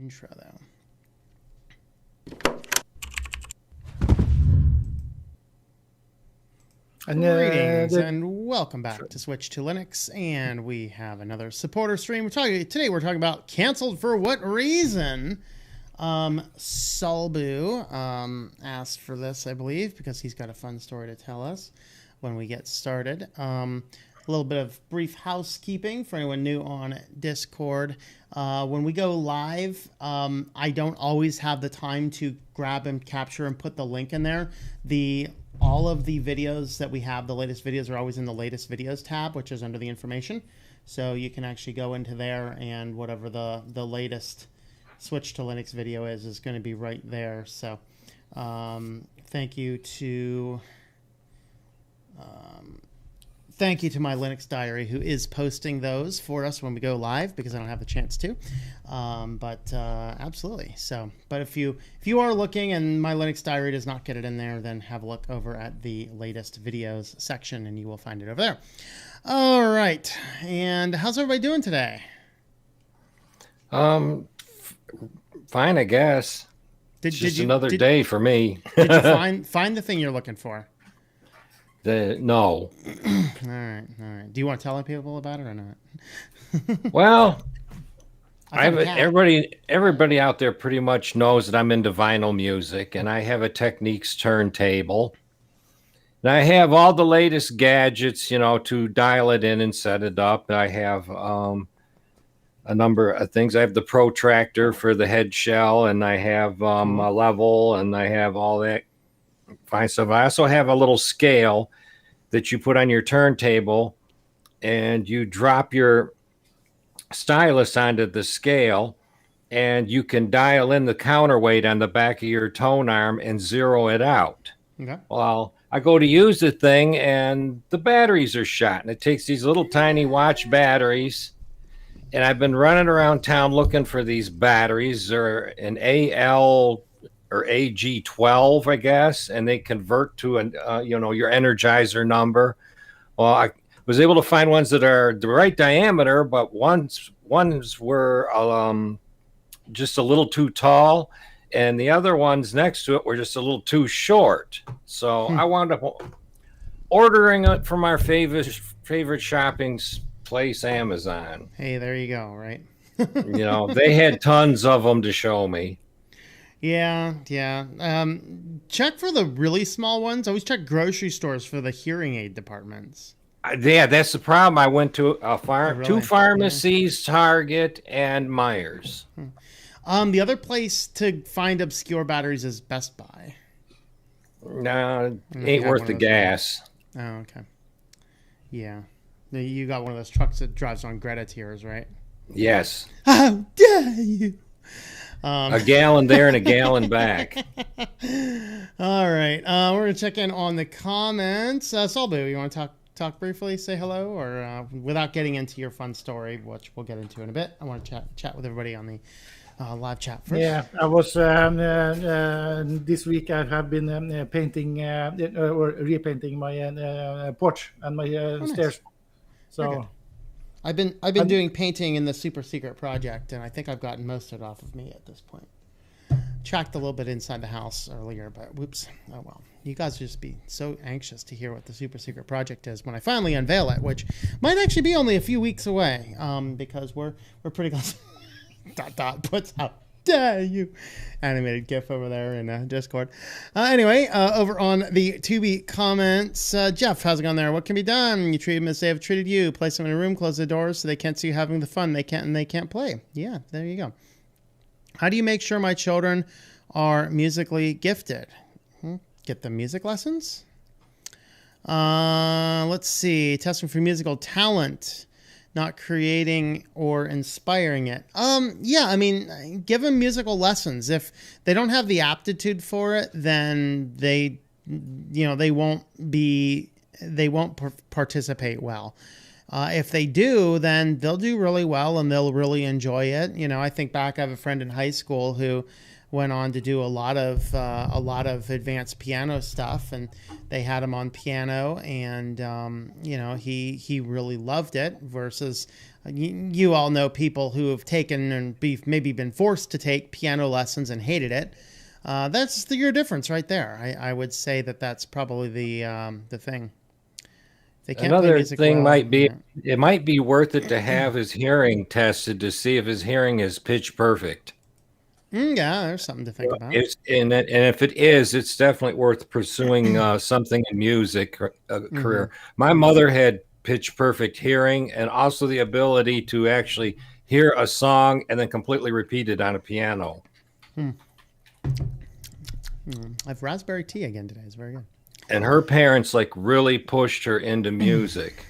intro though. Greetings and welcome back to Switch to Linux, and we have another supporter stream. Today we're talking about canceled for what reason. Salbu asked for this, I believe, because he's got a fun story to tell us when we get started. A little bit of brief housekeeping for anyone new on Discord. When we go live, I don't always have the time to grab and capture and put the link in there. All of the videos that we have, the latest videos, are always in the latest videos tab, which is under the information. So you can actually go into there, and whatever the latest Switch to Linux video is going to be right there. So thank you to my Linux Diary, who is posting those for us when we go live, because I don't have the chance to. Absolutely. So, but if you are looking and my Linux Diary does not get it in there, then have a look over at the latest videos section and you will find it over there. All right. And how's everybody doing today? Fine, I guess. Just another day for me. Did you find the thing you're looking for? No. All right. Do you want to tell people about it or not? Well, everybody out there pretty much knows that I'm into vinyl music, and I have a Technics turntable. And I have all the latest gadgets, to dial it in and set it up. And I have a number of things. I have the protractor for the head shell, and I have a level, and I have all that fine stuff. I also have a little scale that you put on your turntable, and you drop your stylus onto the scale, and you can dial in the counterweight on the back of your tone arm and zero it out. Okay. Well, I go to use the thing, and the batteries are shot, and it takes these little tiny watch batteries, and I've been running around town looking for these batteries. They're an AL or AG12, I guess, and they convert to your Energizer number. Well, I was able to find ones that are the right diameter, but ones were just a little too tall, and the other ones next to it were just a little too short. So I wound up ordering it from our favorite shopping place, Amazon. Hey, there you go, right? They had tons of them to show me. Yeah. Check for the really small ones. Always check grocery stores for the hearing aid departments. Yeah, that's the problem. I went to two pharmacies, Target, and Myers. The other place to find obscure batteries is Best Buy. No, ain't worth the gas. Oh, okay. Yeah. You got one of those trucks that drives on Greta tiers, right? Yes. How dare you? A gallon there and a gallon back. All right. We're going to check in on the comments. Salbu, you want to talk briefly, say hello, or without getting into your fun story, which we'll get into in a bit? I want to chat with everybody on the live chat first. Yeah, I was this week I have been painting or repainting my porch and my stairs. So I've been doing painting in the super secret project, and I think I've gotten most of it off of me at this point. Tracked a little bit inside the house earlier, but whoops. Oh well. You guys will just be so anxious to hear what the super secret project is when I finally unveil it, which might actually be only a few weeks away, because we're pretty close. ... puts out dare you animated GIF over there in Discord. Anyway, over on the Tubi comments, Jeff, how's it going there? What can be done? You treat them as they have treated you. Place them in a room, close the doors so they can't see you having the fun they can't play. Yeah, there you go. How do you make sure my children are musically gifted? Get them music lessons. Let's see. Testing for musical talent. Not creating or inspiring it. Yeah, I mean, give them musical lessons. If they don't have the aptitude for it, then they won't participate well. If they do, then they'll do really well and they'll really enjoy it. I think back, I have a friend in high school who went on to do a lot of advanced piano stuff, and they had him on piano, and he really loved it. Versus, you all know people who have taken and maybe been forced to take piano lessons and hated it. That's your difference right there. I would say that's probably the thing. They can't Another play music thing well, might be, it might be worth it to have his hearing tested to see if his hearing is pitch perfect. Yeah, there's something to think about. And if it is, it's definitely worth pursuing something in music career. My mother had pitch perfect hearing and also the ability to actually hear a song and then completely repeat it on a piano. I have raspberry tea again today. It's very good. And her parents really pushed her into music.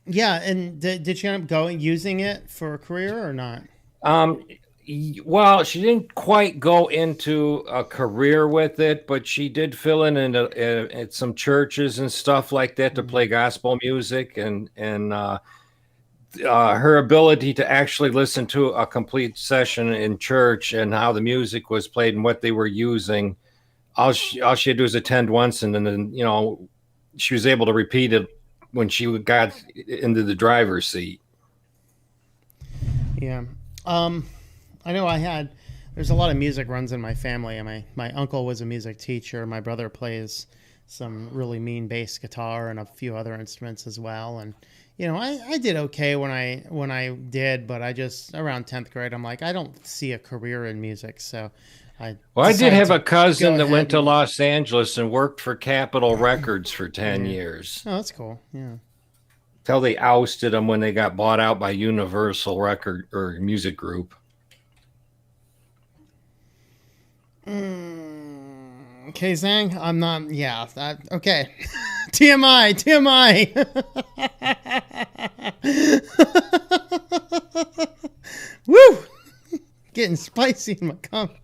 Yeah, and did she end up using it for a career or not? Well, she didn't quite go into a career with it, but she did fill in at some churches and stuff like that to play gospel music, and her ability to actually listen to a complete session in church and how the music was played and what they were using. All she had to do was attend once, and then she was able to repeat it when she got into the driver's seat. Yeah. I know there's a lot of music runs in my family, and my uncle was a music teacher. My brother plays some really mean bass guitar and a few other instruments as well. And, I did okay when I did, but I just, around 10th grade, I'm like, I don't see a career in music. So I did have a cousin that went to Los Angeles and worked for Capitol Records for 10 years. Oh, that's cool. Yeah. Till they ousted them when they got bought out by Universal Record or Music Group. Okay, Zhang, I'm not. Yeah. Okay. TMI. Woo! Getting spicy in my comments.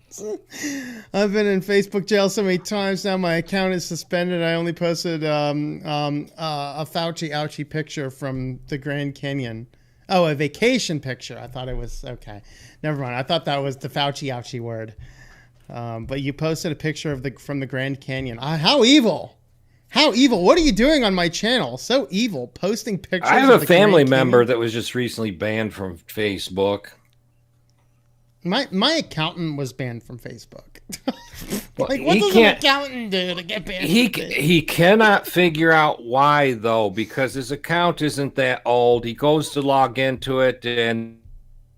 I've been in Facebook jail so many times now. My account is suspended. I only posted a Fauci ouchie picture from the Grand Canyon. Oh, a vacation picture. I thought it was okay. Never mind. I thought that was the Fauci ouchie word. But you posted a picture from the Grand Canyon. How evil! How evil! What are you doing on my channel? So evil, posting pictures. I have a family member that was just recently banned from Facebook. My accountant was banned from Facebook. What does an accountant do to get banned? He cannot figure out why, though, because his account isn't that old. He goes to log into it, and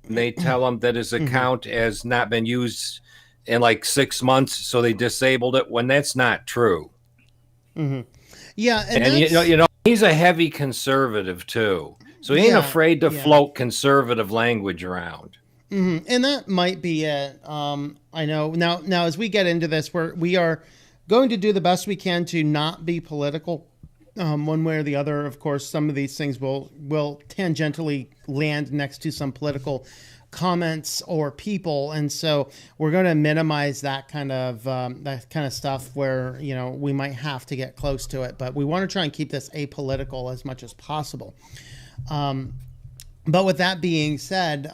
they tell him that his account has not been used in 6 months, so they disabled it, when that's not true. Yeah, and he's a heavy conservative too, so he ain't afraid to float conservative language around. And that might be it. I know now as we get into this, we are going to do the best we can to not be political, one way or the other. Of course, some of these things will tangentially land next to some political comments or people, and so we're going to minimize that kind of stuff where we might have to get close to it, but we want to try and keep this apolitical as much as possible. But with that being said,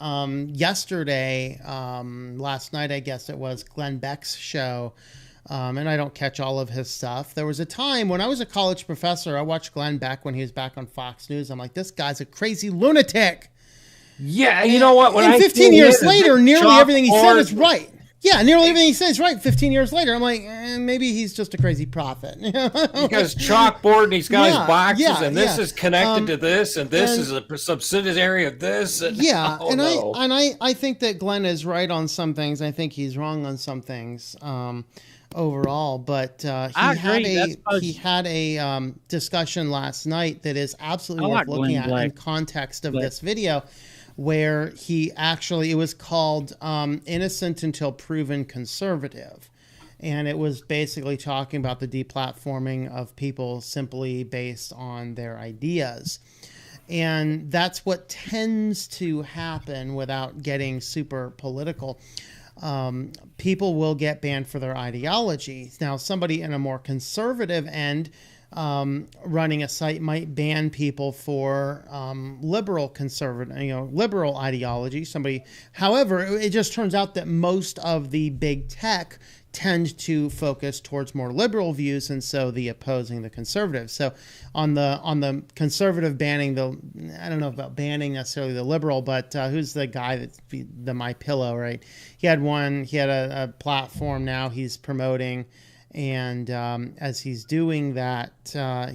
yesterday, last night, I guess it was Glenn Beck's show, and I don't catch all of his stuff. There was a time when I was a college professor, I watched Glenn Beck when he was back on Fox News. I'm like, this guy's a crazy lunatic. Yeah, you know what? And 15 years later, nearly everything he said is right. Yeah, nearly everything he says is right. 15 years later, I'm like, maybe he's just a crazy prophet. He has chalkboard and he's got his boxes, and this is connected to this, and this is a subsidiary of this. And, I think that Glenn is right on some things. I think he's wrong on some things overall. But he had a discussion last night that is absolutely worth looking at in context of this video, where it was called Innocent Until Proven Conservative. And it was basically talking about the deplatforming of people simply based on their ideas. And that's what tends to happen without getting super political. People will get banned for their ideology. Now, somebody in a more conservative end running a site might ban people for liberal conservative, liberal ideology. However, it just turns out that most of the big tech tend to focus towards more liberal views, and so the opposing the conservatives. So on the conservative banning I don't know about banning necessarily the liberal, but who's the guy that's the My Pillow, right? He had a platform now he's promoting, and as he's doing that,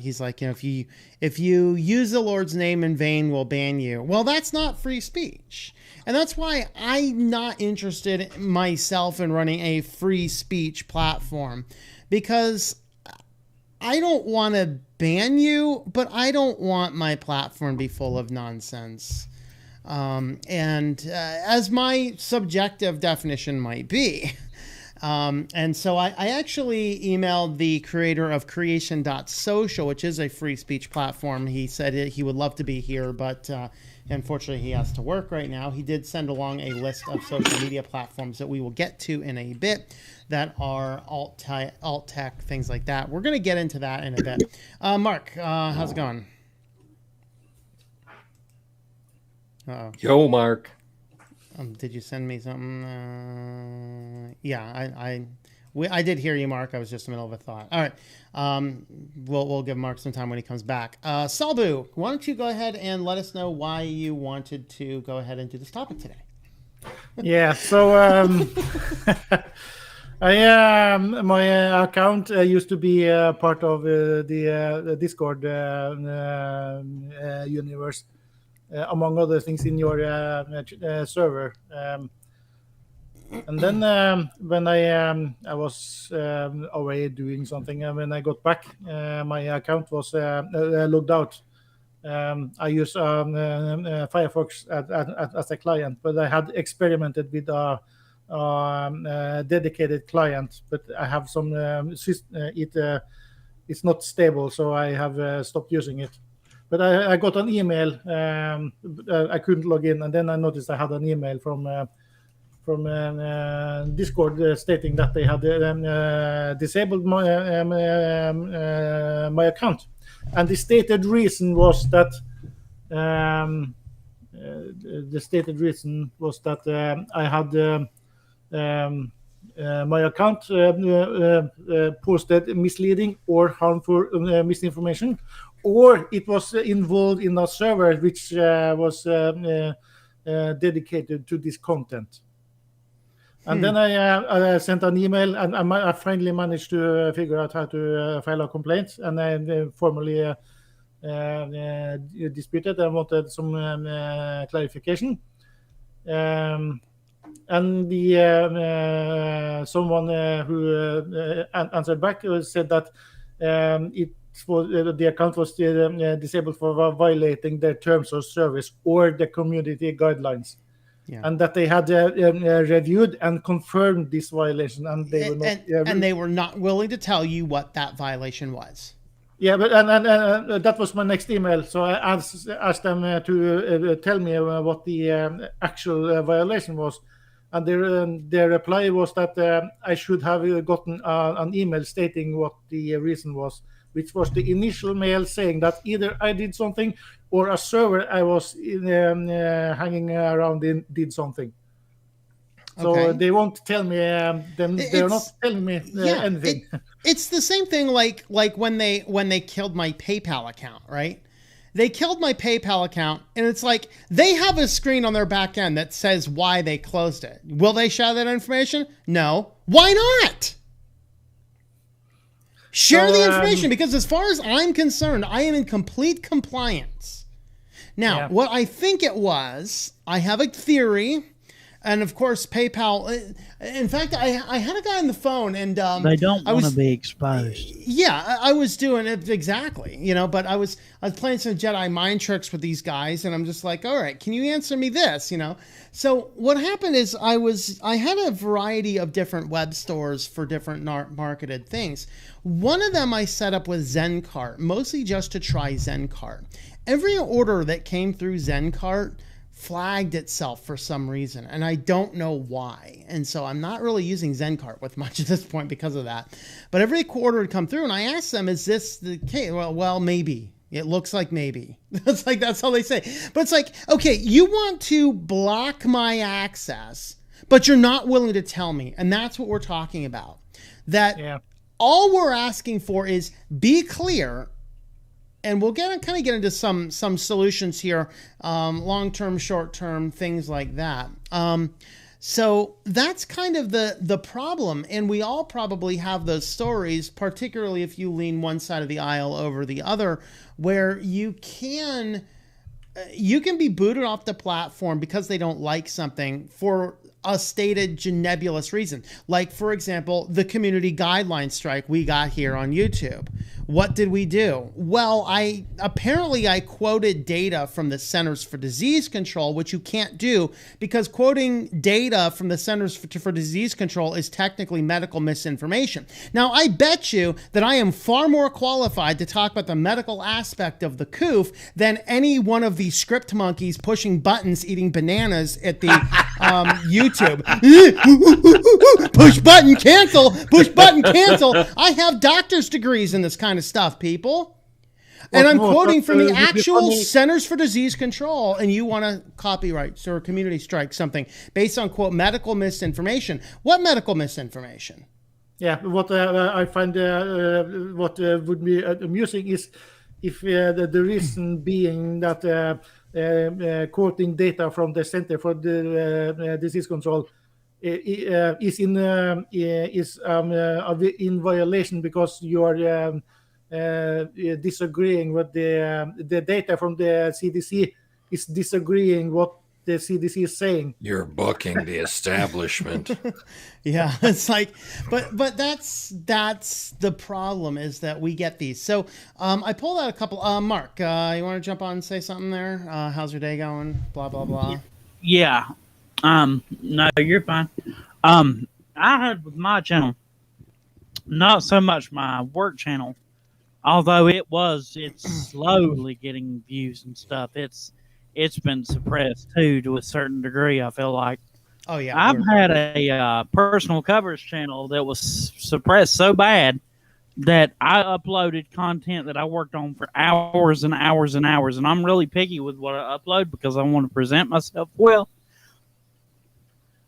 he's like, if you use the Lord's name in vain, we'll ban you. Well, that's not free speech. And that's why I'm not interested myself in running a free speech platform, because I don't want to ban you, but I don't want my platform to be full of nonsense. And as my subjective definition might be. And so I actually emailed the creator of creation.social, which is a free speech platform. He said he would love to be here, but unfortunately he has to work right now. He did send along a list of social media platforms that we will get to in a bit that are alt tech, things like that. We're going to get into that in a bit. Mark, how's it going? Uh-oh. Yo, Mark. Did you send me something? Yeah, I did hear you, Mark. I was just in the middle of a thought. All right. We'll give Mark some time when he comes back. Salbu, why don't you go ahead and let us know why you wanted to go ahead and do this topic today? Yeah. So my account used to be part of the Discord universe. Among other things in your server, and then when I was away doing something, and when I got back, my account was logged out. I use Firefox as a client, but I had experimented with a dedicated client, but I have some it's not stable, so I have stopped using it. But I got an email. I couldn't log in, and then I noticed I had an email from Discord stating that they had disabled my account, and the stated reason was that I had my account posted misleading or harmful misinformation, or it was involved in a server which was dedicated to this content. And then I sent an email, and I finally managed to figure out how to file a complaint, and I formally disputed and wanted some clarification. And the someone who answered back said that the account was disabled for violating their terms of service or the community guidelines, and that they had reviewed and confirmed this violation, and they were not. And they were not willing to tell you what that violation was. Yeah, but and that was my next email. So I asked them to tell me what the actual violation was, and their reply was that I should have gotten an email stating what the reason was, which was the initial mail saying that either I did something or a server I was hanging around in did something. So they won't tell me. They're not telling me anything. It's the same thing like when they killed my PayPal account, right? They killed my PayPal account, and it's like they have a screen on their back end that says why they closed it. Will they share that information? No. Why not? Share the information, because as far as I'm concerned, I am in complete compliance. Now, what I think it was, I have a theory, and of course, PayPal. In fact, I had a guy on the phone, and they don't want to be exposed. Yeah, I was doing it exactly, but I was playing some Jedi mind tricks with these guys, and I'm just like, all right, can you answer me this? So what happened is I had a variety of different web stores for different marketed things. One of them I set up with ZenCart, mostly just to try ZenCart. Every order that came through ZenCart flagged itself for some reason, and I don't know why. And so I'm not really using Zencart with much at this point because of that. But every quarter would come through, and I asked them, "Is this the case?" Well, maybe. It looks like maybe. That's like, that's all they say. But it's like, okay, you want to block my access, but you're not willing to tell me, and that's what we're talking about. That all we're asking for is be clear. And we'll kind of get into some solutions here, long-term, short-term, things like that. So that's kind of the problem. And we all probably have those stories, particularly if you lean one side of the aisle over the other, where you can be booted off the platform because they don't like something for a stated nebulous reason. Like, for example, the community guideline strike we got here on YouTube. What did we do? Well, I quoted data from the Centers for Disease Control, which you can't do because quoting data from the Centers for Disease Control is technically medical misinformation. Now, I bet you that I am far more qualified to talk about the medical aspect of the COOF than any one of these script monkeys pushing buttons, eating bananas at the YouTube. Push button, cancel. Push button, cancel. I have doctor's degrees in this kind of stuff, people. And I'm quoting from the actual Centers for Disease Control, and you want to copyright or community strike something based on, quote, medical misinformation. What medical misinformation? Yeah, what I find what would be amusing is if the reason being that quoting data from the Center for Disease Control is in violation because you are disagreeing with the data from the CDC is disagreeing what the CDC is saying. You're booking the establishment. Yeah, it's like, but that's the problem is that we get these. So I pulled out a couple. Mark, you want to jump on and say something there? How's your day going? Blah blah blah. Yeah. No, you're fine. I had with my channel, not so much my work channel, although it's slowly getting views and stuff. It's been suppressed too to a certain degree. I feel like. Oh yeah. I've had a personal covers channel that was suppressed so bad that I uploaded content that I worked on for hours and hours and hours, and I'm really picky with what I upload because I want to present myself well.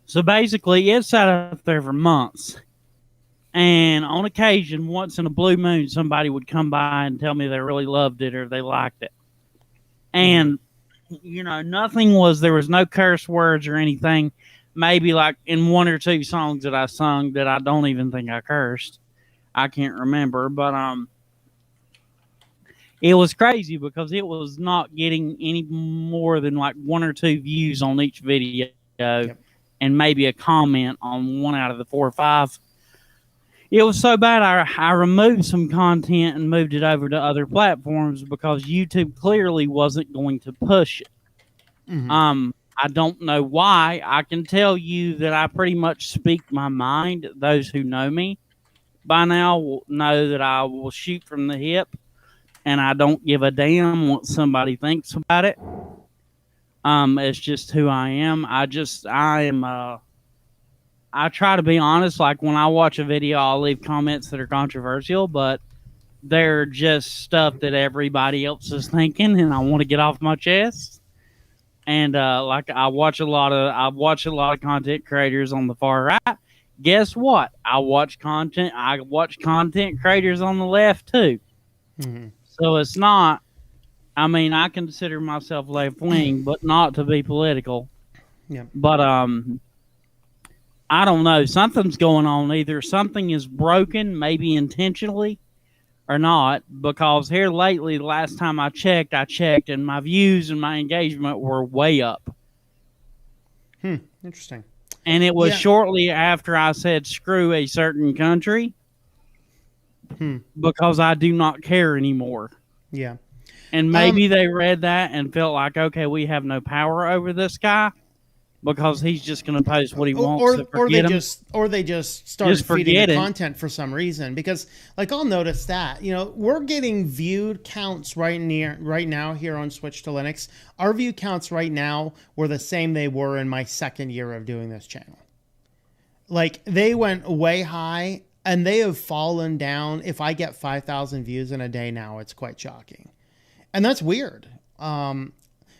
So basically, it sat up there for months. And on occasion, once in a blue moon, somebody would come by and tell me they really loved it or they liked it. And, you know, there was no curse words or anything. Maybe like in one or two songs that I sung that I don't even think I cursed. I can't remember. But it was crazy because it was not getting any more than like one or two views on each video. Yep. And maybe a comment on one out of the 4 or 5. It was so bad I removed some content and moved it over to other platforms because YouTube clearly wasn't going to push it. Mm-hmm. I don't know why. I can tell you that I pretty much speak my mind. Those who know me by now will know that I will shoot from the hip and I don't give a damn what somebody thinks about it. It's just who I am. I try to be honest. Like when I watch a video, I'll leave comments that are controversial, but they're just stuff that everybody else is thinking, and I want to get off my chest. And like I watch a lot of content creators on the far right. Guess what? I watch content creators on the left too. Mm-hmm. So it's not. I mean, I consider myself left-wing, but not to be political. Yeah. But I don't know. Something's going on. Either something is broken, maybe intentionally, or not. Because here lately, the last time I checked, and my views and my engagement were way up. Interesting. And it was shortly after I said screw a certain country. Because I do not care anymore. Yeah. And maybe they read that and felt like, okay, we have no power over this guy. because he's just going to post what he wants. Or they just started Just feeding forget the it. content for some reason, because like I'll notice that, you know, we're getting viewed counts right now here on Switch to Linux. Our view counts right now were the same they were in my second year of doing this channel. Like they went way high and they have fallen down. If I get 5,000 views in a day now, it's quite shocking. And that's weird.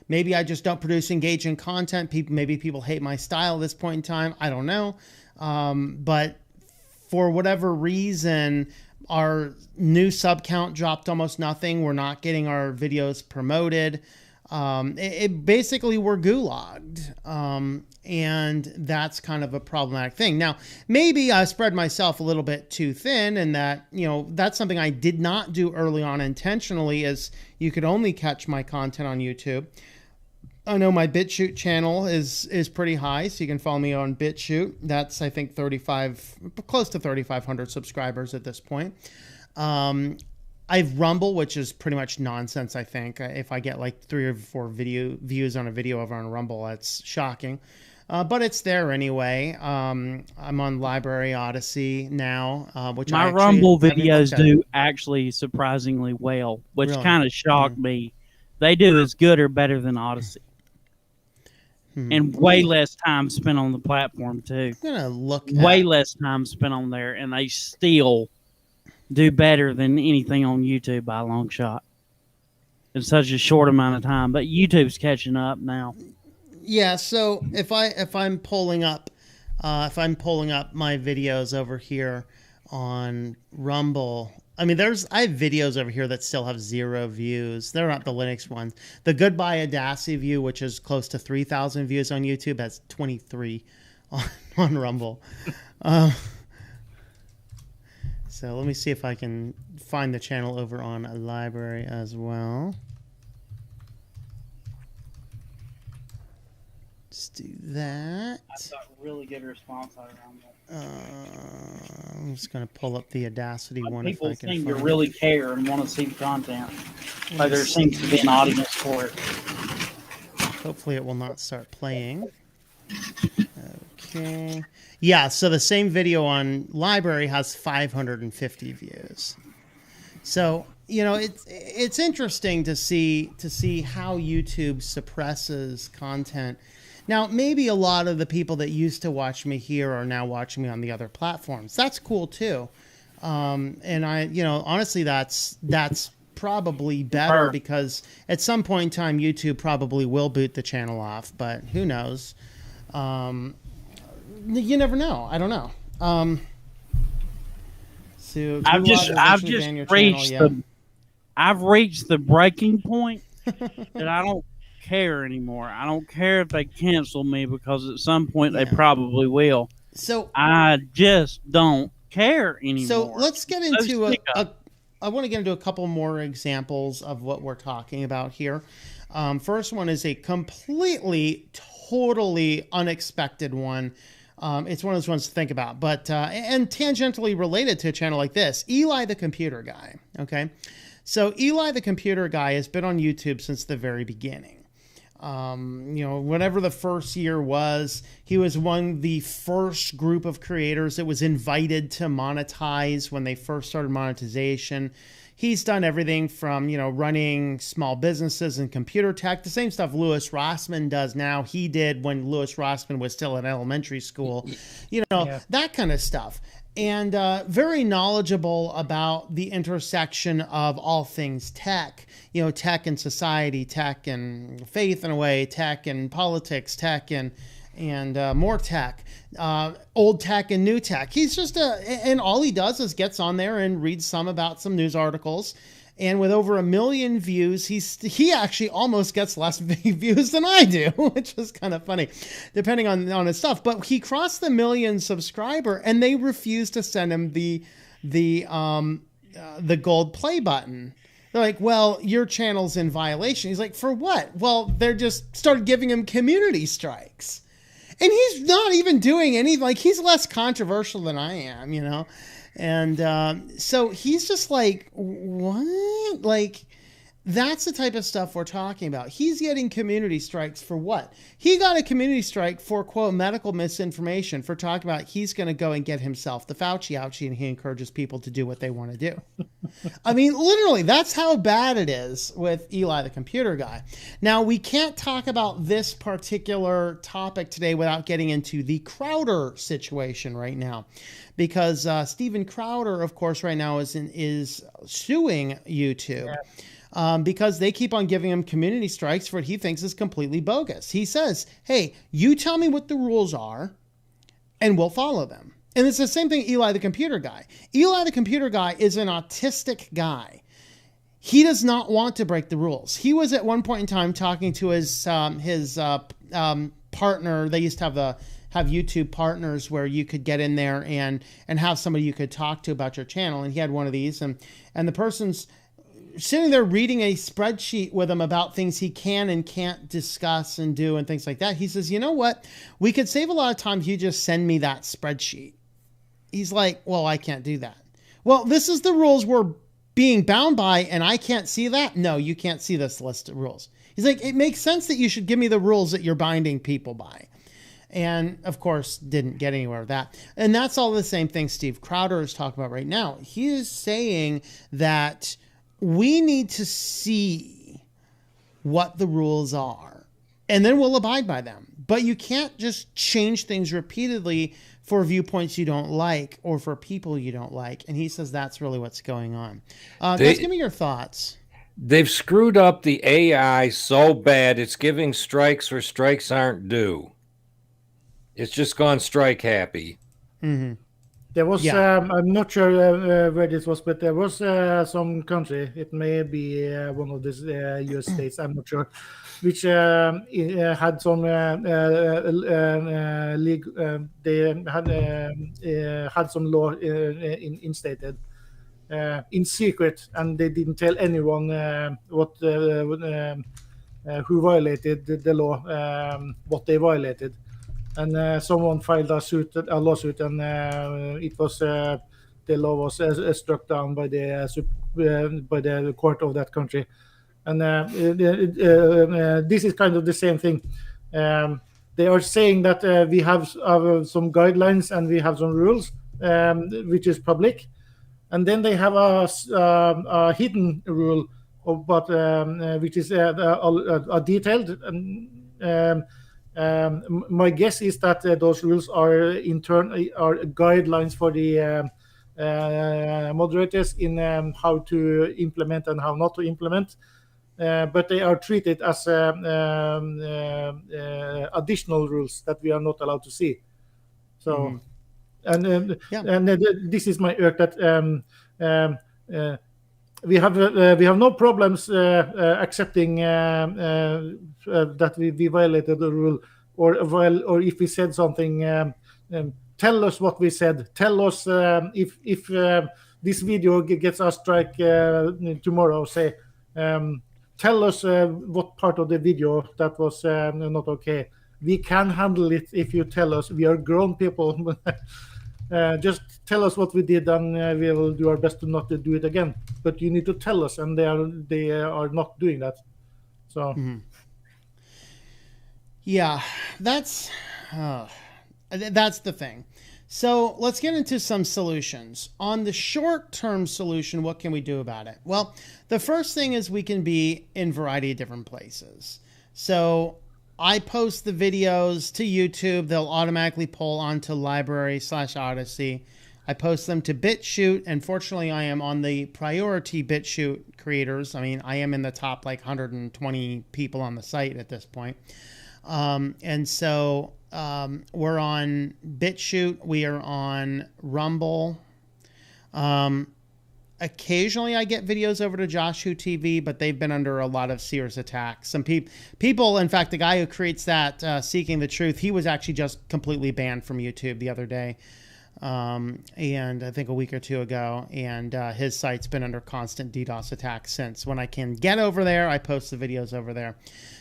Maybe I just don't produce engaging content. Maybe people hate my style at this point in time. I don't know. But for whatever reason, our new sub count dropped almost nothing. We're not getting our videos promoted. It basically we're gulagged. And that's kind of a problematic thing. Now, maybe I spread myself a little bit too thin, and that, you know, that's something I did not do early on intentionally, as you could only catch my content on YouTube. I know my BitChute channel is pretty high, so you can follow me on BitChute. That's, I think, close to 3,500 subscribers at this point. I have Rumble, which is pretty much nonsense, I think. If I get like 3 or 4 views on a video over on Rumble, that's shocking. But it's there anyway. I'm on Library Odyssey now, which My Rumble videos do actually surprisingly well, which Really? kind of shocked me. They do as good or better than Odyssey. And way less time spent on the platform, too. I'm going to look Way less time spent on there, and they still do better than anything on YouTube by a long shot in such a short amount of time. But YouTube's catching up now. Yeah, so if I'm pulling up my videos over here on Rumble, I mean, I have videos over here that still have 0 views. They're not the Linux ones. The Goodbye Audacity view, which is close to 3,000 views on YouTube, has 23 on Rumble. So let me see if I can find the channel over on a Library as well. Let's do that. I got really good response out of Rumble. I'm just going to pull up the Audacity one if I People can seem to find really care and want to see the content. Like there seems to be an audience for it. Hopefully it will not start playing. Okay. Yeah, so the same video on Library has 550 views. So, you know, it's interesting to see how YouTube suppresses content. Now, maybe a lot of the people that used to watch me here are now watching me on the other platforms. That's cool too. And I, you know, honestly, that's probably better, because at some point in time, YouTube probably will boot the channel off, but who knows? You never know. I don't know. So I've reached the breaking point that I don't care anymore. I don't care if they cancel me, because at some point they probably will. So I just don't care anymore. So let's get into I want to get into a couple more examples of what we're talking about here. First one is a completely, totally unexpected one. It's one of those ones to think about, but and tangentially related to a channel like this, Eli the Computer Guy. Okay, so Eli the Computer Guy has been on YouTube since the very beginning. You know, whatever the first year was, he was one of the first group of creators that was invited to monetize when they first started monetization. He's done everything from, you know, running small businesses and computer tech, the same stuff Louis Rossmann does now. He did when Louis Rossmann was still in elementary school, you know, that kind of stuff. And very knowledgeable about the intersection of all things tech, you know, tech and society, tech and faith in a way, tech and politics, tech and more tech, old tech and new tech. He's just and all he does is gets on there and reads some about some news articles. And with over 1 million views, he actually almost gets less views than I do, which is kind of funny, depending on his stuff. But he crossed the 1 million subscriber, and they refused to send him the gold play button. They're like, well, your channel's in violation. He's like, for what? Well, they're just started giving him community strikes. And he's not even doing any, like, he's less controversial than I am, you know? And so he's just like, what? Like, That's the type of stuff we're talking about. He's getting community strikes for what? He got a community strike for, quote, medical misinformation, for talking about he's going to go and get himself the Fauci ouchie, and he encourages people to do what they want to do. I mean, literally, that's how bad it is with Eli the computer guy. Now, we can't talk about this particular topic today without getting into the Crowder situation right now, because Steven Crowder, of course, right now is suing YouTube. Yeah. Because they keep on giving him community strikes for what he thinks is completely bogus. He says, hey, you tell me what the rules are, and we'll follow them. And it's the same thing Eli the computer guy. Eli the computer guy is an autistic guy. He does not want to break the rules. He was at one point in time talking to his partner. They used to have YouTube partners where you could get in there and have somebody you could talk to about your channel. And he had one of these, and the person's sitting there reading a spreadsheet with him about things he can and can't discuss and do and things like that. He says, you know what? We could save a lot of time if you just send me that spreadsheet. He's like, well, I can't do that. Well, this is the rules we're being bound by, and I can't see that. No, you can't see this list of rules. He's like, it makes sense that you should give me the rules that you're binding people by. And of course, didn't get anywhere with that. And that's all the same thing Steve Crowder is talking about right now. He is saying that we need to see what the rules are, and then we'll abide by them. But you can't just change things repeatedly for viewpoints you don't like or for people you don't like. And he says that's really what's going on. Guys, give me your thoughts. They've screwed up the AI so bad, it's giving strikes where strikes aren't due. It's just gone strike happy. Mm-hmm. There was, I'm not sure where this was, but there was some country, it may be one of the US states, I'm not sure, which had some they had some law instated in secret, and they didn't tell anyone who violated the law, what they violated. And someone filed a lawsuit, and it was the law was struck down by the court of that country. And this is kind of the same thing. They are saying that we have some guidelines and we have some rules, which is public, and then they have a hidden rule, but which is a detailed. And my guess is that those rules are guidelines for the moderators in how to implement and how not to implement, but they are treated as additional rules that we are not allowed to see. So, this is my irk that we have no problems accepting that we violated the rule, or if we said something, tell us what we said. Tell us if this video gets a strike tomorrow. Say, tell us what part of the video that was not okay. We can handle it if you tell us. We are grown people. Just tell us what we did, and we will do our best to not to do it again. But you need to tell us, and they are not doing that. So, yeah, that's the thing. So let's get into some solutions. On the short-term solution, what can we do about it? Well, the first thing is we can be in a variety of different places. So I post the videos to YouTube. They'll automatically pull onto library/Odyssey. I post them to BitChute, and fortunately I am on the priority BitChute creators. I mean, I am in the top like 120 people on the site at this point. And so we're on BitChute. We are on Rumble. Occasionally I get videos over to Josh Who TV, but they've been under a lot of serious attacks. Some people, in fact, the guy who creates that Seeking the Truth, he was actually just completely banned from YouTube the other day. and I think a week or two ago, and his site's been under constant DDoS attacks since. When I can get over there, I post the videos over there.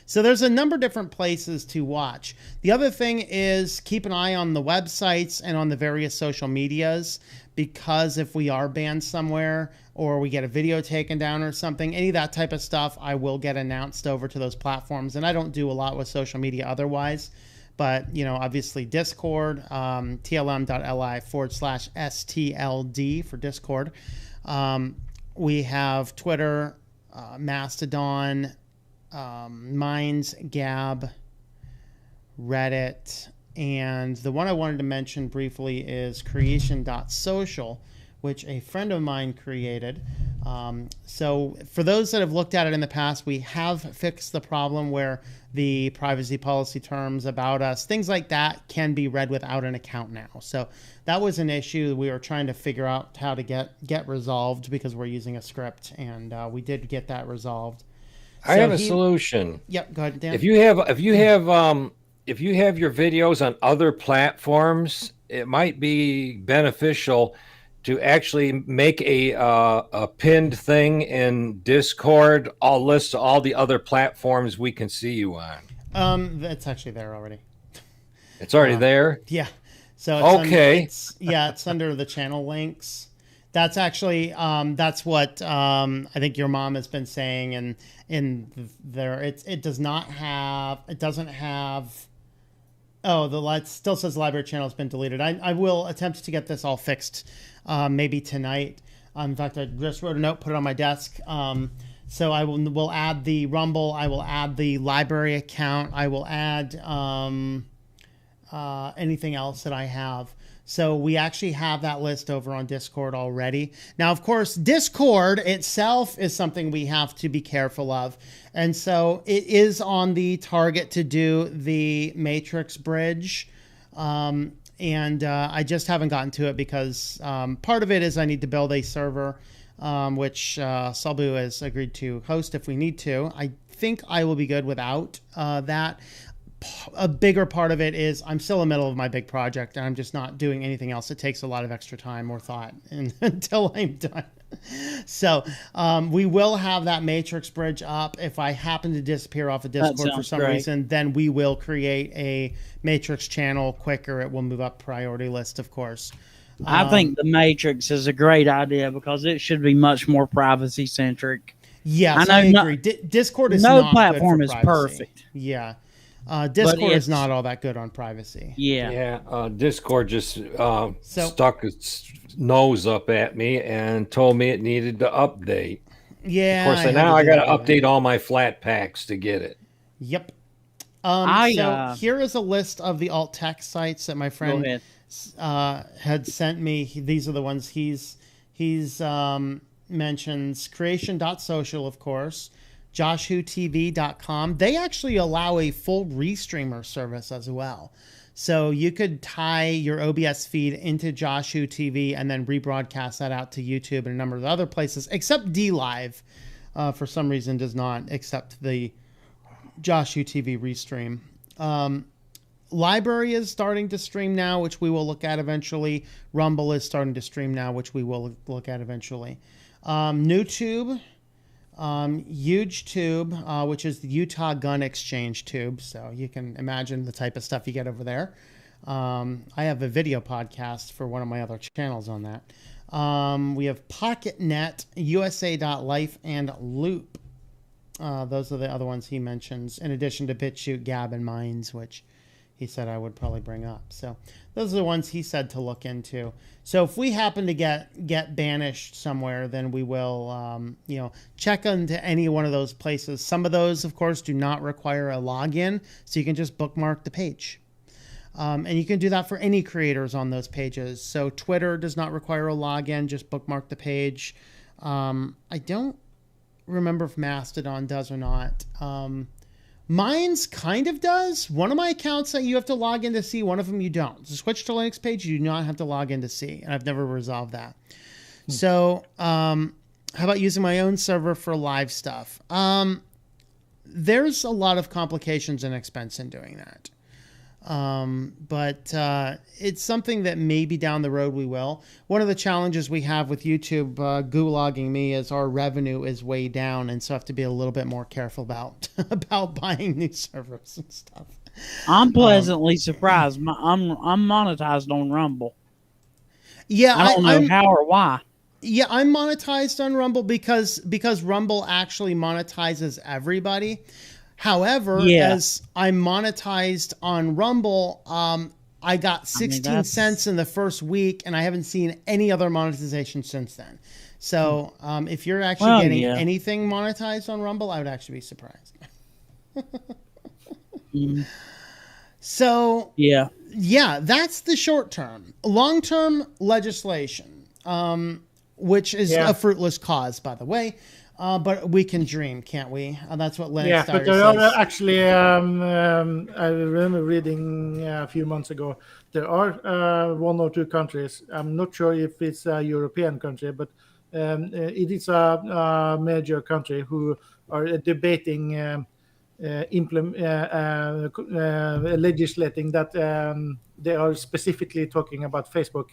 So there's a number of different places to watch. The other thing is keep an eye on the websites and on the various social medias, because if we are banned somewhere or we get a video taken down or something, any of that type of stuff, I will get announced over to those platforms. And I don't do a lot with social media otherwise. But, obviously Discord, tlm.li/STLD for Discord. We have Twitter, Mastodon, Minds, Gab, Reddit, and the one I wanted to mention briefly is creation.social, which a friend of mine created. So for those that have looked at it in the past, we have fixed the problem where the privacy policy terms, about us, things like that can be read without an account now. So that was an issue we were trying to figure out how to get resolved, because we're using a script, and we did get that resolved. I have a solution. Yep, go ahead, Dan. If you have your videos on other platforms, it might be beneficial to actually make a pinned thing in Discord. I'll list all the other platforms we can see you on. It's actually there already. It's already there? Yeah. So it's okay. It's under the channel links. That's actually that's what I think your mom has been saying, and in there it doesn't have the light still says library channel has been deleted. I will attempt to get this all fixed maybe tonight. In fact, I just wrote a note, put it on my desk. So we'll add the Rumble. I will add the library account. I will add anything else that I have. So we actually have that list over on Discord already. Now, of course, Discord itself is something we have to be careful of. And so it is on the target to do the Matrix bridge. And I just haven't gotten to it because part of it is I need to build a server, which Salbu has agreed to host if we need to. I think I will be good without that. A bigger part of it is I'm still in the middle of my big project, and I'm just not doing anything else. It takes a lot of extra time or thought until I'm done. So we will have that Matrix bridge up. If I happen to disappear off of Discord for some reason, then we will create a Matrix channel quicker. It will move up priority list, of course. I think the Matrix is a great idea because it should be much more privacy centric. Yes, I agree. Discord is no not platform good for is privacy. perfect. Yeah. Discord is not all that good on privacy. Yeah. Discord just stuck its nose up at me and told me it needed to update. Yeah. Of course, now I got to update all my flat packs to get it. Yep. So here is a list of the alt text sites that my friend had sent me. These are the ones he's mentions. Creation.social, of course. JoshWhoTV.com. They actually allow a full restreamer service as well. So you could tie your OBS feed into JoshWhoTV and then rebroadcast that out to YouTube and a number of other places, except DLive, for some reason, does not accept the JoshWhoTV restream. Library is starting to stream now, which we will look at eventually. Rumble is starting to stream now, which we will look at eventually. NewTube. Huge Tube, which is the Utah Gun Exchange tube. So you can imagine the type of stuff you get over there. I have a video podcast for one of my other channels on that. We have PocketNet, USA.life, and Loop. Those are the other ones he mentions, in addition to BitChute, Gab, and Minds, which he said I would probably bring up. So those are the ones he said to look into. So if we happen to get banished somewhere, then we will, check into any one of those places. Some of those, of course, do not require a login, so you can just bookmark the page. And you can do that for any creators on those pages. So Twitter does not require a login, just bookmark the page. I don't remember if Mastodon does or not. Mine's kind of does. One of my accounts that you have to log in to see, one of them you don't. The Switch to Linux page, you do not have to log in to see, and I've never resolved that. So how about using my own server for live stuff? There's a lot of complications and expense in doing that. But it's something that maybe down the road we will. One of the challenges we have with YouTube gulagging me is our revenue is way down, and so I have to be a little bit more careful about about buying new servers and stuff. I'm pleasantly surprised. I'm monetized on Rumble. Yeah, I don't know how or why. Yeah, I'm monetized on Rumble because Rumble actually monetizes everybody. However, as I'm monetized on Rumble, I got 16 cents in the first week, and I haven't seen any other monetization since then. So if you're actually getting anything monetized on Rumble, I would actually be surprised. So yeah, that's the short term. Long term legislation, which is a fruitless cause, by the way. But we can dream, can't we? That's what Linux but there says. are actually, I remember reading a few months ago, there are one or two countries. I'm not sure if it's a European country, but it is a major country who are debating legislating that they are specifically talking about Facebook.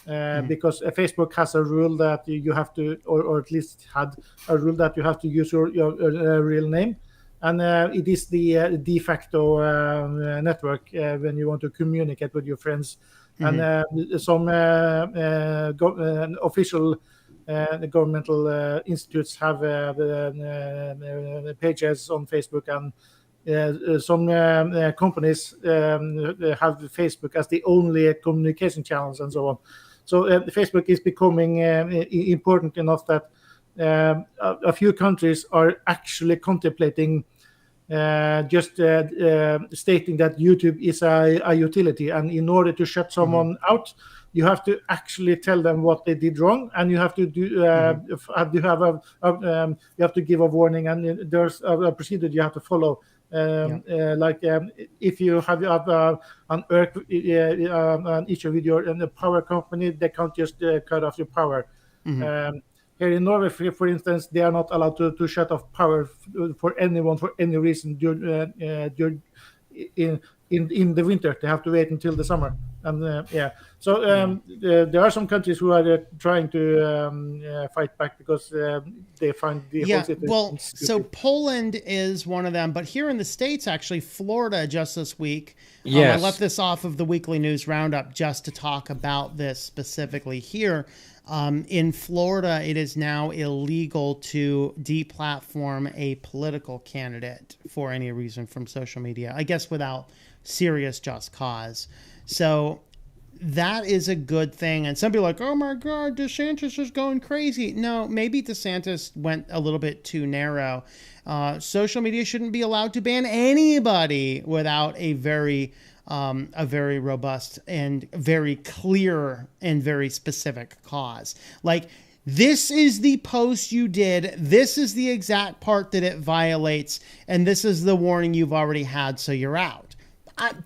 Because Facebook has a rule that you have to, or at least had a rule that you have to use your real name. And it is the de facto network when you want to communicate with your friends. And some official governmental institutes have pages on Facebook, and some companies have Facebook as the only communication channels and so on. So Facebook is becoming important enough that a few countries are actually contemplating just stating that YouTube is a utility, and in order to shut someone out, you have to actually tell them what they did wrong, and you have to do you have to give a warning, and there's a procedure you have to follow. If you have an issue with your power company, they can't just cut off your power. Here in Norway, for instance, they are not allowed to shut off power for anyone for any reason in the winter. They have to wait until the summer. And there are some countries who are trying to fight back because they find the whole situation stupid. So Poland is one of them, but here in the States, actually, Florida just this week. I left this off of the weekly news roundup just to talk about this specifically here. In Florida, it is now illegal to deplatform a political candidate for any reason from social media, I guess without serious just cause. So that is a good thing. And some people are like, oh my God, DeSantis is going crazy. No, maybe DeSantis went a little bit too narrow. Social media shouldn't be allowed to ban anybody without a very robust and very clear and very specific cause. Like, this is the post you did. This is the exact part that it violates. And this is the warning you've already had. So you're out.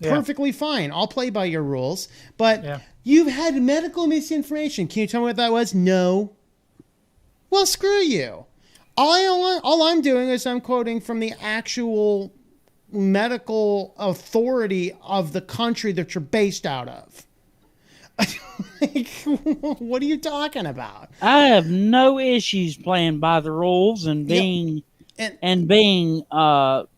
Perfectly fine. I'll play by your rules. But you've had medical misinformation. Can you tell me what that was? No. Well, screw you. All I'm doing is I'm quoting from the actual medical authority of the country that you're based out of. Like, what are you talking about? I have no issues playing by the rules and being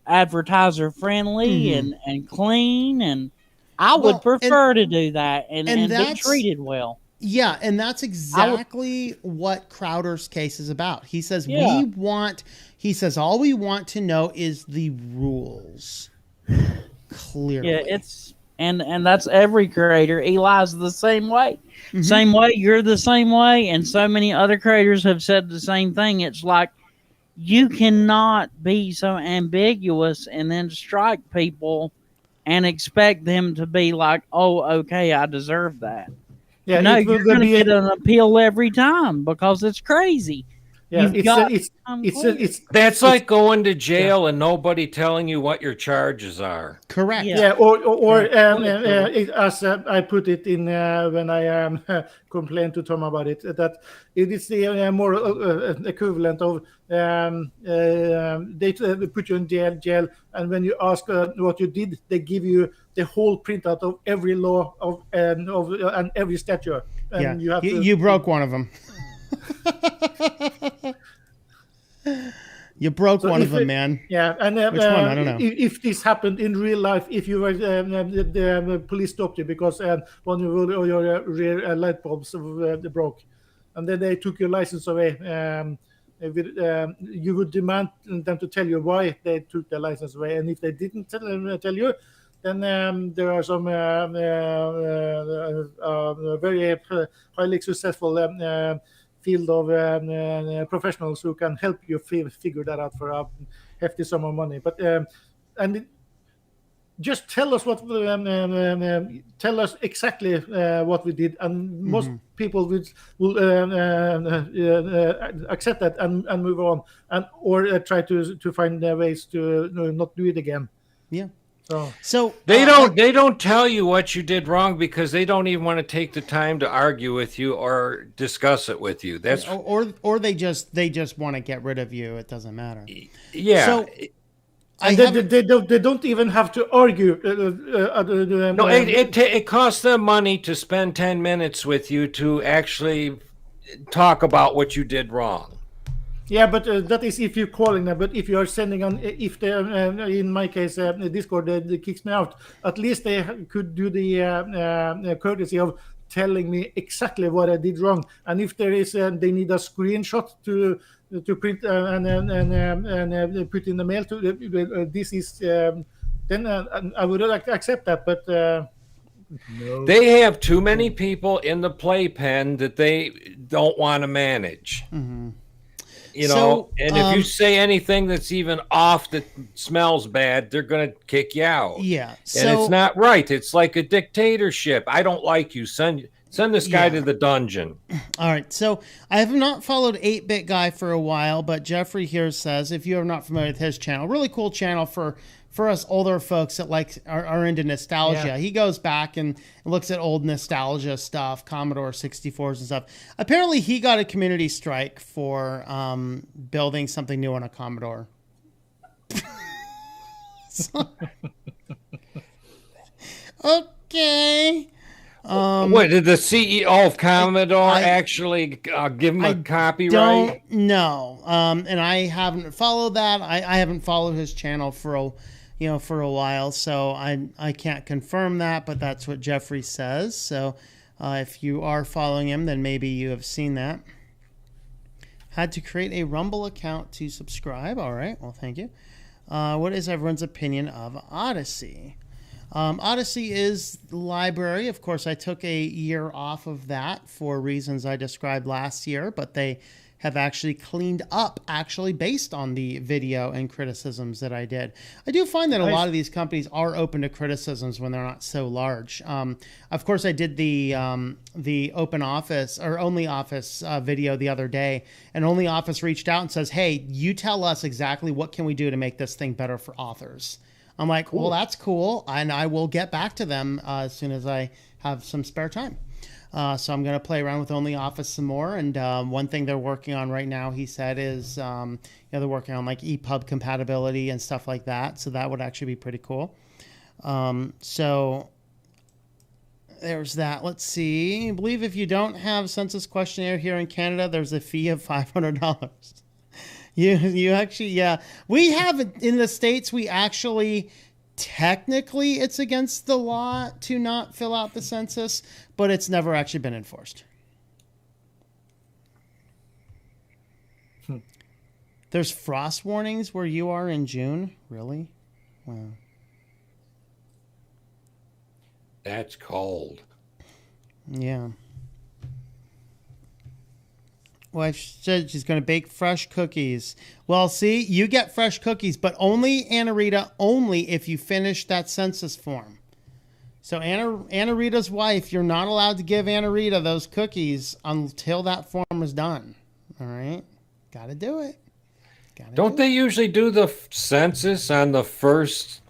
advertiser friendly and clean, and I would prefer to do that and be treated well. Yeah, and that's exactly what Crowder's case is about. He says all we want to know is the rules. Clearly. Yeah, and that's every creator. Eli's the same way. Same way, you're the same way, and so many other creators have said the same thing. It's like, you cannot be so ambiguous and then strike people and expect them to be like, oh, okay, I deserve that. Yeah, no, you're going to get an appeal every time because it's crazy. Yeah, You've got it's That's like going to jail and nobody telling you what your charges are. Correct. Yeah. yeah, or Correct. as I put it in when I complained to Tom about it, that it is the more equivalent of they put you in jail, and when you ask what you did, they give you the whole printout of every law and every statute, and Yeah. you You broke one of them. You broke So one if of them, it- man. Yeah, and Which one? I don't know. If this happened in real life, if you were the police stopped you because one of your rear light bulbs broke, and then they took your license away, you would demand them to tell you why they took the license away, and if they didn't tell you, then there are some very highly successful field of professionals who can help you figure that out for a hefty sum of money. But just tell us tell us exactly what we did, and most people will accept that and move on, and or try to find ways to not do it again. Yeah. So They don't tell you what you did wrong because they don't even want to take the time to argue with you or discuss it with you. That's or they just want to get rid of you. It doesn't matter. yeah. So and they don't even have to argue. No, it costs them money to spend 10 minutes with you to actually talk about what you did wrong. Yeah, but that is if you're calling them. But if you are sending on, if they, in my case, Discord kicks me out, at least they could do the courtesy of telling me exactly what I did wrong. And if there is, they need a screenshot to print and put in the mail to this is, then I would accept that. But no. They have too many people in the playpen that they don't want to manage. You know, and if you say anything that's even off that smells bad, they're going to kick you out. Yeah. And So, it's not right. It's like a dictatorship. I don't like you. Send this guy to the dungeon. all right. So I have not followed 8-Bit Guy for a while, but Jeffrey here says, if you are not familiar with his channel, really cool channel for us older folks that are into nostalgia. Yeah. He goes back and looks at old nostalgia stuff, Commodore 64s and stuff. Apparently he got a community strike for building something new on a Commodore. Okay. What did the CEO of Commodore actually give him a copyright? Don't know. And I haven't followed that. I haven't followed his channel for a while, so I can't confirm that, but that's what Jeffrey says. So if you are following him, then maybe you have seen that. Had to create a Rumble account to subscribe. All right. Well, thank you. What is everyone's opinion of Odyssey? Odyssey is the library. Of course, I took a year off of that for reasons I described last year, but they have actually cleaned up based on the video and criticisms that I did. I do find that a lot of these companies are open to criticisms when they're not so large. Of course, I did the Open Office or Only Office video the other day, and Only Office reached out and says, hey, you tell us exactly what can we do to make this thing better for authors. I'm like, cool. Well, that's cool, and I will get back to them as soon as I have some spare time. So I'm going to play around with Only Office some more. And one thing they're working on right now, he said, is they're working on like EPUB compatibility and stuff like that. So that would actually be pretty cool. So there's that. Let's see. I believe if you don't have census questionnaire here in Canada, there's a fee of $500. You actually, yeah. We have in the States, we actually... Technically, it's against the law to not fill out the census, but it's never actually been enforced. There's frost warnings where you are in June? Really? Wow. That's cold. Yeah. Wife said she's going to bake fresh cookies. Well, see, you get fresh cookies, but only, Anna Rita, only if you finish that census form. So Anna Rita's wife, you're not allowed to give Anna Rita those cookies until that form is done. All right? Gotta do it. Don't they usually do the census on the first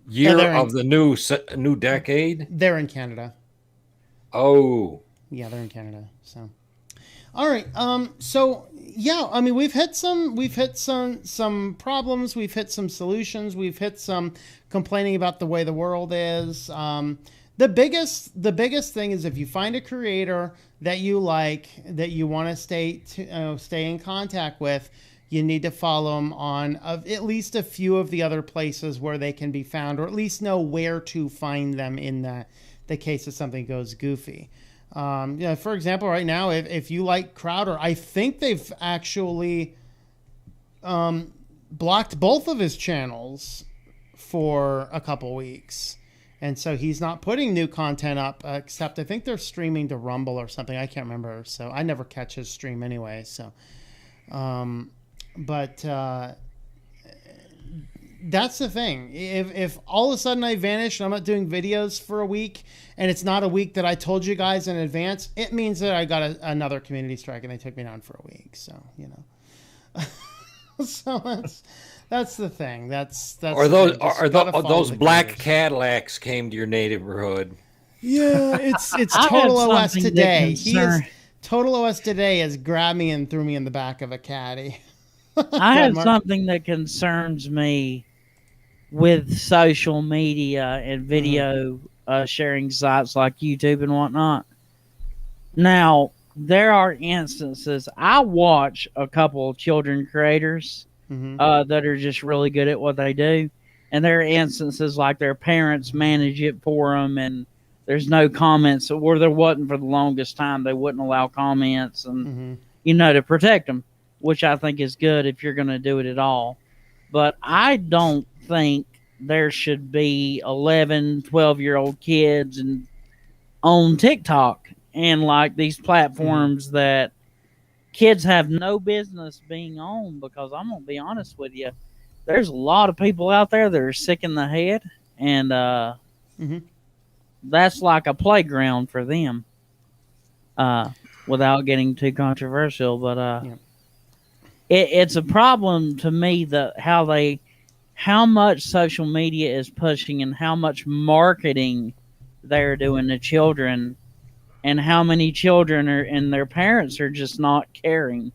year of the new decade? They're in Canada. Oh. Yeah, they're in Canada. So, all right. So yeah, I mean, we've hit some problems. We've hit some solutions. We've hit some complaining about the way the world is. The biggest thing is if you find a creator that you like, that you want to stay in contact with, you need to follow them on at least a few of the other places where they can be found, or at least know where to find them in the case that something goes goofy. For example, right now, if you like Crowder, I think they've actually blocked both of his channels for a couple weeks. And so he's not putting new content up, except I think they're streaming to Rumble or something. I can't remember. So I never catch his stream anyway. So, but that's the thing. If all of a sudden I vanish and I'm not doing videos for a week, and it's not a week that I told you guys in advance, it means that I got another community strike and they took me down for a week. So, so that's the thing. That's or those black Cadillacs came to your neighborhood. Yeah, it's Total OS today. Total OS today has grabbed me and threw me in the back of a caddy. I have something that concerns me with social media and video sharing sites like YouTube and whatnot. Now, there are instances. I watch a couple of children creators that are just really good at what they do. And there are instances like their parents manage it for them, and there's no comments, or there wasn't for the longest time. They wouldn't allow comments and, to protect them, which I think is good if you're going to do it at all. But I don't think there should be 11, 12-year-old kids on TikTok and like these platforms that kids have no business being on, because I'm going to be honest with you, there's a lot of people out there that are sick in the head, and that's like a playground for them, without getting too controversial. But it's a problem to me that how much social media is pushing and how much marketing they're doing to children, and how many children and their parents are just not caring.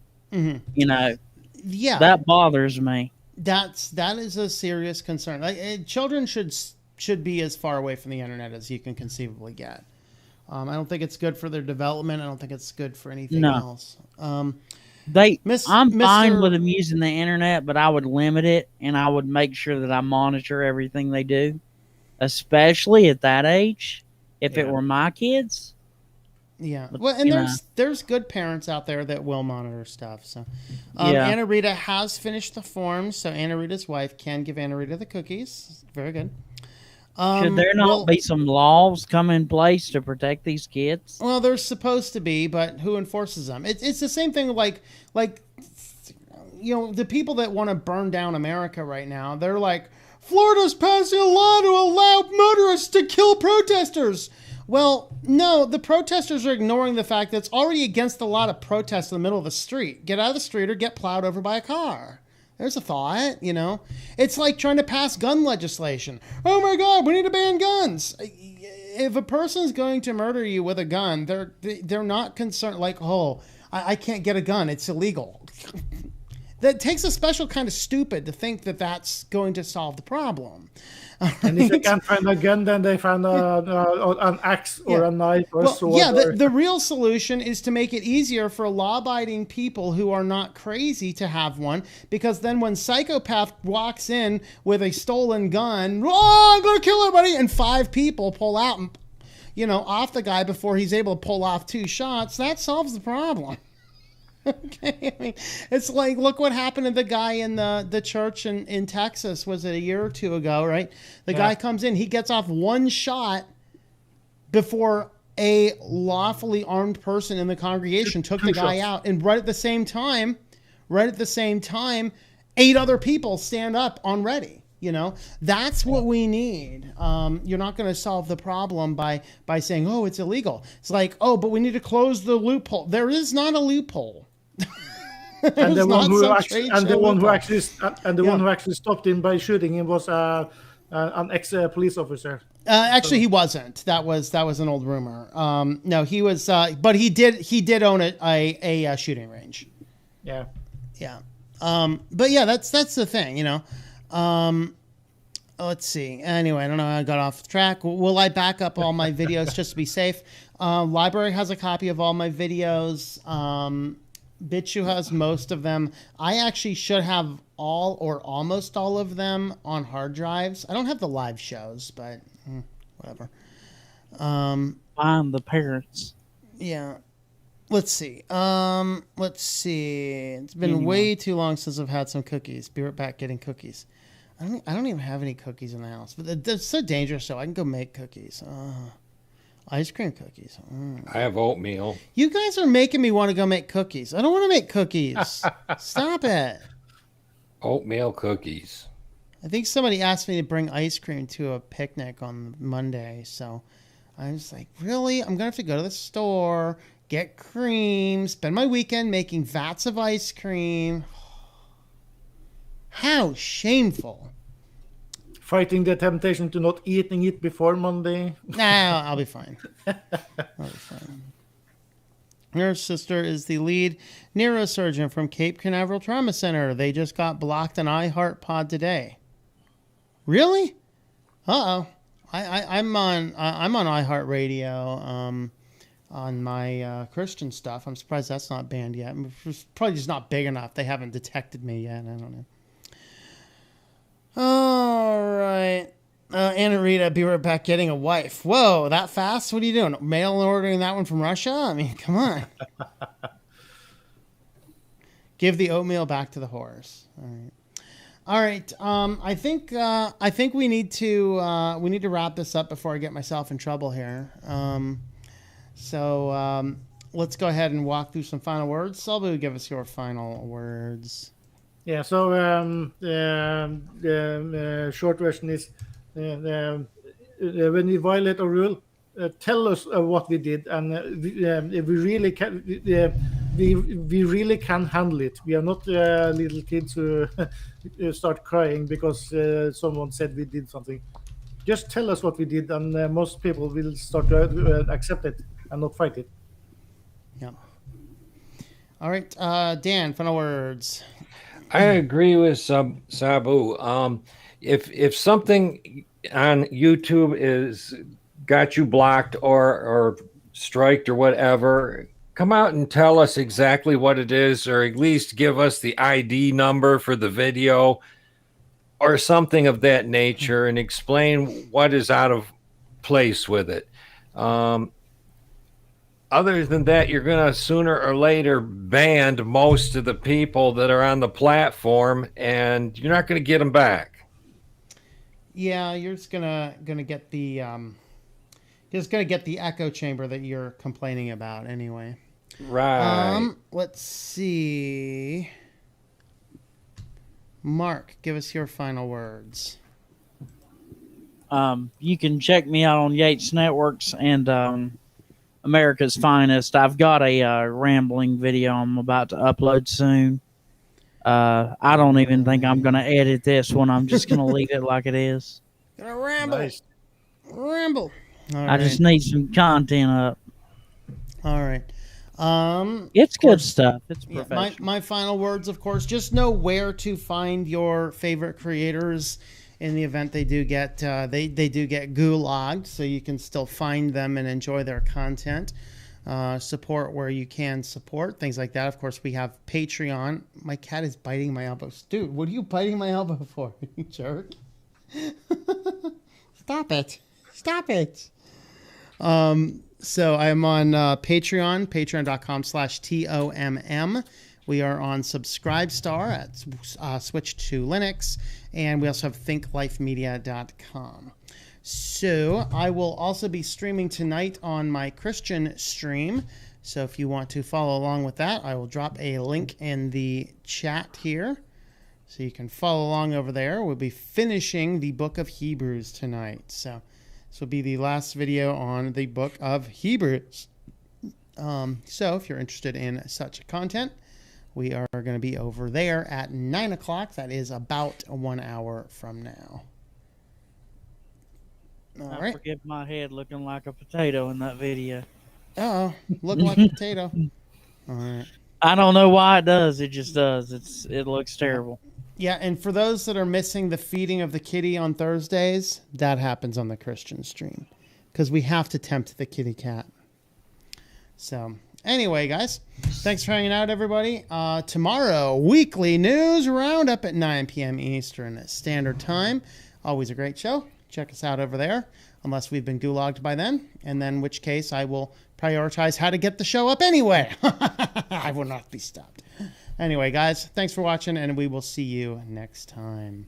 Yeah, that bothers me. That is a serious concern. Like, children should be as far away from the internet as you can conceivably get. I don't think it's good for their development. I don't think it's good for anything else. I'm fine with them using the internet, but I would limit it, and I would make sure that I monitor everything they do, especially at that age. If it were my kids. Yeah. Well, and there's good parents out there that will monitor stuff. So, Anna Rita has finished the forms, so Anna Rita's wife can give Anna Rita the cookies. Very good. Should there not be some laws come in place to protect these kids? Well, there's supposed to be, but who enforces them? It's the same thing like the people that want to burn down America right now. They're like, Florida's passing a law to allow motorists to kill protesters. Well, no, the protesters are ignoring the fact that it's already against the law to protest in the middle of the street. Get out of the street or get plowed over by a car. There's a thought, It's like trying to pass gun legislation. Oh my God, we need to ban guns. If a person's going to murder you with a gun, they're not concerned like, oh, I can't get a gun. It's illegal. That takes a special kind of stupid to think that that's going to solve the problem. And if they can't find a gun, then they find an axe or a knife or a sword. Yeah, the real solution is to make it easier for law-abiding people who are not crazy to have one, because then when psychopath walks in with a stolen gun, I'm going to kill everybody, and 5 people pull out and, off the guy before he's able to pull off 2 shots, that solves the problem. Okay, I mean, it's like, look what happened to the guy in the church in Texas. Was it a year or 2 ago, right? The guy comes in, he gets off 1 shot before a lawfully armed person in the congregation took the guy out. And right at the same time, 8 other people stand up on ready. That's what we need. You're not going to solve the problem by saying, oh, it's illegal. It's like, oh, but we need to close the loophole. There is not a loophole. And the one who actually, and the one who Yeah. actually stopped him by shooting him was an ex-police officer. Actually, he wasn't. That was an old rumor. No, he was. But he did own a shooting range. Yeah. Yeah. But yeah, that's the thing, you know. Let's see. Anyway, I don't know how I got off track. Will I back up all my videos just to be safe? Library has a copy of all my videos. BitChute has most of them. I actually should have all or almost all of them on hard drives. I don't have the live shows, but whatever. Find the parents. Yeah. Let's see. It's been way too long since I've had some cookies. Be right back getting cookies. I don't even have any cookies in the house, but it's so dangerous. So I can go make cookies. Ice cream cookies. I have oatmeal. You guys are making me want to go make cookies. I don't want to make cookies. Stop it. Oatmeal cookies. I think somebody asked me to bring ice cream to a picnic on Monday, so I was like, really? I'm gonna have to go to the store, get cream, spend my weekend making vats of ice cream. How shameful. Fighting the temptation to not eating it before Monday. Nah, I'll be fine. I'll be fine. Her sister is the lead neurosurgeon from Cape Canaveral Trauma Center. They just got blocked on iHeartPod today. Really? Uh-oh. I'm on iHeartRadio on my Christian stuff. I'm surprised that's not banned yet. It's probably just not big enough. They haven't detected me yet. I don't know. All right. Anna Rita, be right back getting a wife. Whoa, that fast? What are you doing? Mail ordering that one from Russia? I mean, come on. Give the oatmeal back to the horse. All right. All right. I think we need to wrap this up before I get myself in trouble here. So let's go ahead and walk through some final words. Selby, give us your final words. Yeah, so the short version is when we violate a rule, tell us what we did, and we really can. We really can handle it. We are not little kids who start crying because someone said we did something. Just tell us what we did, and most people will start to accept it and not fight it. Yeah. All right, Dan, final words. I agree with Sabu. If something on YouTube is got you blocked or striked or whatever, come out and tell us exactly what it is, or at least give us the ID number for the video or something of that nature, and explain what is out of place with it. Other than that, you're going to sooner or later ban most of the people that are on the platform, and you're not going to get them back. Yeah, you're just gonna get the echo chamber that you're complaining about anyway. Right. Let's see. Mark, give us your final words. You can check me out on Yates Networks and America's Finest. I've got a rambling video I'm about to upload soon. I don't even think I'm going to edit this one. I'm just going to leave it like it is. Gonna ramble. Nice. Ramble. I just need some content up. All right. It's good stuff. It's Yeah, professional. my final words, of course, just know where to find your favorite creators in the event they do get they do get gulagged, so you can still find them and enjoy their content. Support where you can support, things like that. Of course, we have Patreon. My cat is biting my elbow. Dude, what are you biting my elbow for, you jerk? Stop it. Stop it. So I'm on Patreon, patreon.com/TOMM. We are on Subscribestar at Switch to Linux, and we also have thinklifemedia.com. So I will also be streaming tonight on my Christian stream. So if you want to follow along with that, I will drop a link in the chat here. So you can follow along over there. We'll be finishing the book of Hebrews tonight. So this will be the last video on the book of Hebrews. So if you're interested in such content, we are going to be over there at 9 o'clock. That is about 1 hour from now. All right. Forgive my head looking like a potato in that video. Uh-oh. Look like a potato. All right. I don't know why it does. It just does. It looks terrible. Yeah, and for those that are missing the feeding of the kitty on Thursdays, that happens on the Christian stream because we have to tempt the kitty cat. So anyway, guys, thanks for hanging out, everybody. Tomorrow, weekly news roundup at 9 p.m. Eastern Standard Time. Always a great show. Check us out over there, unless we've been gulagged by then, and then in which case I will prioritize how to get the show up anyway. I will not be stopped. Anyway, guys, thanks for watching, and we will see you next time.